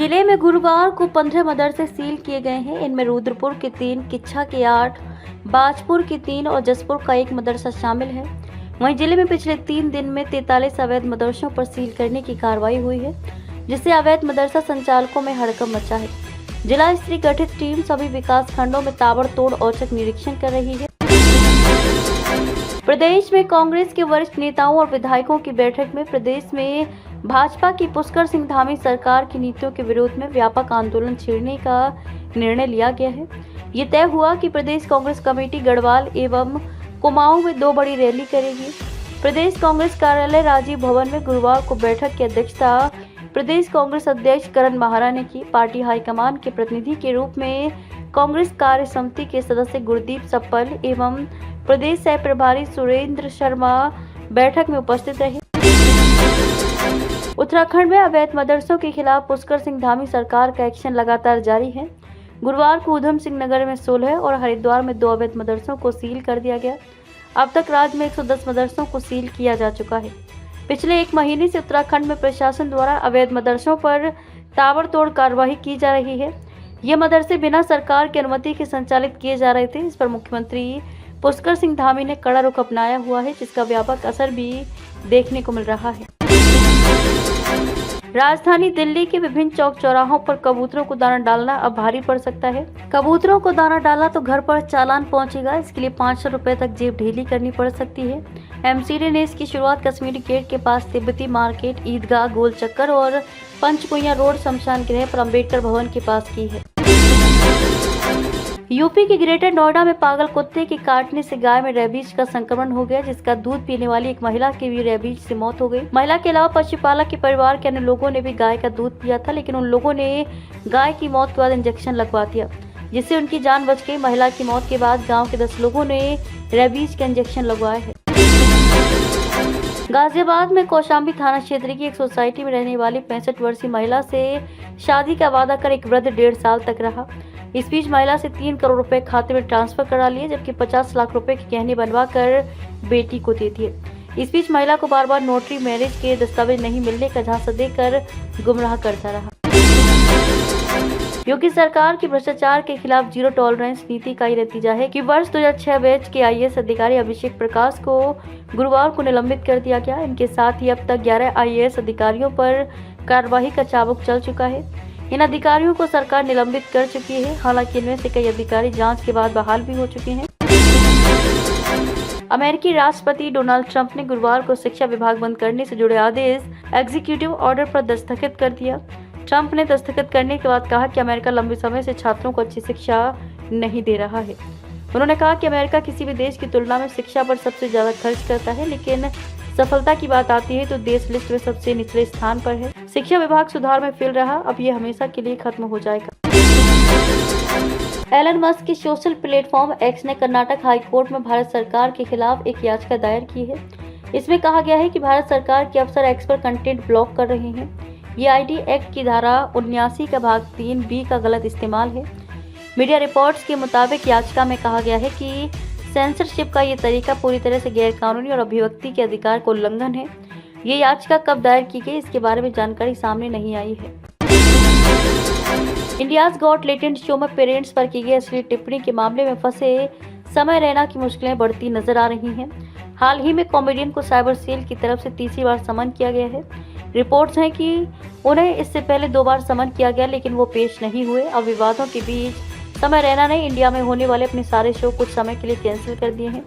जिले में गुरुवार को 15 मदरसे सील किए गए हैं। इनमें रुद्रपुर के 3, किच्छा के 8, बाजपुर के 3 और जसपुर का 1 मदरसा शामिल है। वहीं जिले में पिछले 3 दिन में 43 अवैध मदरसों पर सील करने की कार्रवाई हुई है, जिससे अवैध मदरसा संचालकों में हड़कंप मचा है। जिला स्तरीय गठित टीम सभी विकास खंडों में ताबड़तोड़ औचक निरीक्षण कर रही है। प्रदेश में कांग्रेस के वरिष्ठ नेताओं और विधायकों की बैठक में प्रदेश में भाजपा की पुष्कर सिंह धामी सरकार की नीतियों के विरोध में व्यापक आंदोलन छेड़ने का निर्णय लिया गया है। ये तय हुआ कि प्रदेश कांग्रेस कमेटी गढ़वाल एवं कुमाऊं में 2 बड़ी रैली करेगी। प्रदेश कांग्रेस कार्यालय राजीव भवन में गुरुवार को बैठक की अध्यक्षता प्रदेश कांग्रेस अध्यक्ष करण माहरा ने की। पार्टी हाईकमान के प्रतिनिधि के रूप में कांग्रेस कार्य समिति के सदस्य गुरदीप सप्पल एवं प्रदेश सह प्रभारी सुरेंद्र शर्मा बैठक में उपस्थित रहे। उत्तराखंड में अवैध मदरसों के खिलाफ पुष्कर सिंह धामी सरकार का एक्शन लगातार जारी है। गुरुवार को ऊधम सिंह नगर में 16 और हरिद्वार में 2 अवैध मदरसों को सील कर दिया गया। अब तक राज्य में 110 मदरसों को सील किया जा चुका है। पिछले 1 महीने से उत्तराखंड में प्रशासन द्वारा अवैध मदरसों पर ताबड़तोड़ कार्रवाई की जा रही है। ये मदरसे बिना सरकार की अनुमति के संचालित किए जा रहे थे। इस पर मुख्यमंत्री पुष्कर सिंह धामी ने कड़ा रुख अपनाया हुआ है, जिसका व्यापक असर भी देखने को मिल रहा है। राजधानी दिल्ली के विभिन्न चौक चौराहों पर कबूतरों को दाना डालना अब भारी पड़ सकता है। कबूतरों को दाना डाला तो घर पर चालान पहुंचेगा। इसके लिए 500 रुपए तक जेब ढीली करनी पड़ सकती है। एमसीडी ने इसकी शुरुआत कश्मीरी गेट के पास तिब्बती मार्केट, ईदगाह, गोल चक्कर और पंचकुइया रोड शमशान गृह पर अम्बेडकर भवन के पास की है। यूपी के ग्रेटर नोएडा में पागल कुत्ते के काटने से गाय में रेबीज का संक्रमण हो गया, जिसका दूध पीने वाली एक महिला की भी रेबीज से मौत हो गई। महिला के अलावा पशुपालक के परिवार के अन्य लोगों ने भी गाय का दूध पिया था, लेकिन उन लोगों ने गाय की मौत के बाद इंजेक्शन लगवा दिया, जिससे उनकी जान बच गई। महिला की मौत के बाद गाँव के 10 लोगों ने रेबीज का इंजेक्शन लगवाया है। गाजियाबाद में कौशाम्बी थाना क्षेत्र की एक सोसाइटी में रहने वाली 65 वर्षीय महिला से शादी का वादा कर एक वृद्ध 1.5 साल तक रहा। इस बीच महिला से 3 करोड़ रुपए खाते में ट्रांसफर करा लिए, जबकि 50 लाख रुपए के गहने बनवा कर बेटी को दे दिए। इस बीच महिला को बार बार नोटरी मैरिज के दस्तावेज नहीं मिलने का झांसा देकर गुमराह करता रहा। योगी सरकार की भ्रष्टाचार के खिलाफ जीरो टॉलरेंस नीति का ही नतीजा है कि वर्ष 2006 बैच के आईएएस अधिकारी अभिषेक प्रकाश को गुरुवार को निलंबित कर दिया गया। इनके साथ ही अब तक 11 आईएएस अधिकारियों पर कार्यवाही का चाबुक चल चुका है। इन अधिकारियों को सरकार निलंबित कर चुकी है। हालांकि इनमें से कई अधिकारी जांच के बाद बहाल भी हो चुके हैं। अमेरिकी राष्ट्रपति डोनाल्ड ट्रंप ने गुरुवार को शिक्षा विभाग बंद करने से जुड़े आदेश एग्जीक्यूटिव ऑर्डर पर दस्तखत कर दिया। ट्रंप ने दस्तखत करने के बाद कहा कि अमेरिका लंबे समय से छात्रों को अच्छी शिक्षा नहीं दे रहा है। उन्होंने कहा कि अमेरिका किसी भी देश की तुलना में शिक्षा पर सबसे ज्यादा खर्च करता है, लेकिन सफलता की बात आती है तो देश लिस्ट में सबसे निचले स्थान पर है। शिक्षा विभाग सुधार में फेल रहा, अब ये हमेशा के लिए खत्म हो जाएगा। एलन मस्क के सोशल प्लेटफॉर्म एक्स ने कर्नाटक हाई कोर्ट में भारत सरकार के खिलाफ एक याचिका दायर की है। इसमें कहा गया है कि भारत सरकार के अफसर एक्स पर कंटेंट ब्लॉक कर रहे हैं। ये आईडी एक्ट की धारा 79 का भाग 3B का गलत इस्तेमाल है। मीडिया रिपोर्ट्स के मुताबिक याचिका में कहा गया है कि सेंसरशिप का ये तरीका पूरी तरह से गैरकानूनी और अभिव्यक्ति के अधिकार का उल्लंघन है। ये याचिका कब दायर की गई, इसके बारे में जानकारी सामने नहीं आई है। इंडियाज गॉट टैलेंट शो में पेरेंट्स पर की गई अश्लील टिप्पणी के मामले में फंसे समय रैना की मुश्किलें बढ़ती नजर आ रही हैं। हाल ही में कॉमेडियन को साइबर सेल की तरफ से तीसरी बार समन किया गया है। रिपोर्ट्स हैं कि उन्हें इससे पहले 2 बार समन किया गया, लेकिन वो पेश नहीं हुए। अब विवादों के बीच समय रैना ने इंडिया में होने वाले अपने सारे शो कुछ समय के लिए कैंसिल कर दिए हैं।